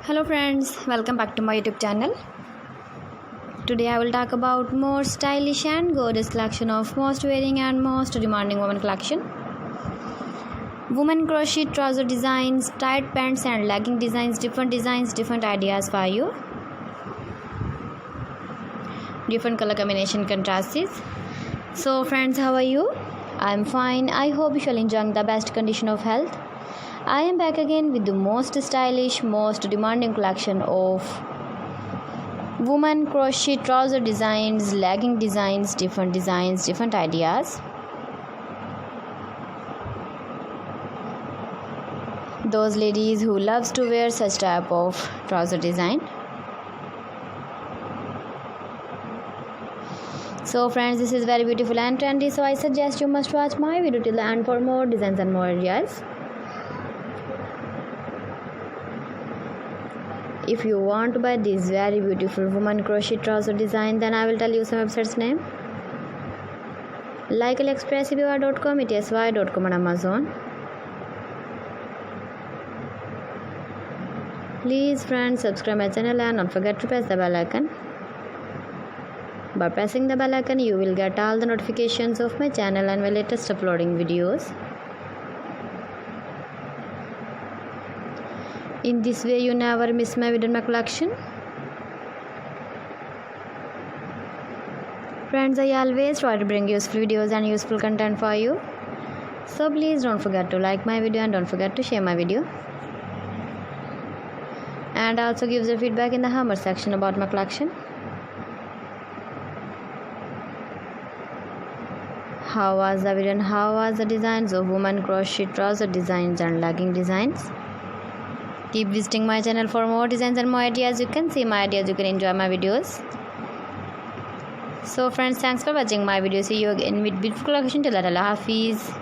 Hello friends, welcome back to my YouTube channel. Today I will talk about more stylish and gorgeous collection of most wearing and most demanding women collection. Women crochet trouser designs, tight pants and legging designs, different ideas for you. Different color combination contrasts. So friends, how are you? I am fine. I hope you shall enjoy the best condition of health. I am back again with the most stylish, most demanding collection of women crochet trouser designs, legging designs, different ideas. Those ladies who loves to wear such type of trouser design. So friends, this is very beautiful and trendy, so I suggest you must watch my video till the end for more designs and more ideas. If you want to buy this very beautiful woman crochet trouser design, then I will tell you some websites name like AliExpress, ebay.com, etsy.com and Amazon. Please friends, subscribe my channel and don't forget to press the bell icon. By pressing the bell icon, you will get all the notifications of my channel and my latest uploading videos. In this way, you never miss my video in my collection. Friends, I always try to bring useful videos and useful content for you. So please don't forget to like my video and don't forget to share my video. And also give your feedback in the comment section about my collection. How was the video and how was the designs of women crochet trouser designs and legging designs? Keep visiting my channel for more designs and more ideas. You can see my ideas, you can enjoy my videos. So friends, thanks for watching my video. See you again with beautiful collection. Till then, Allah Hafiz.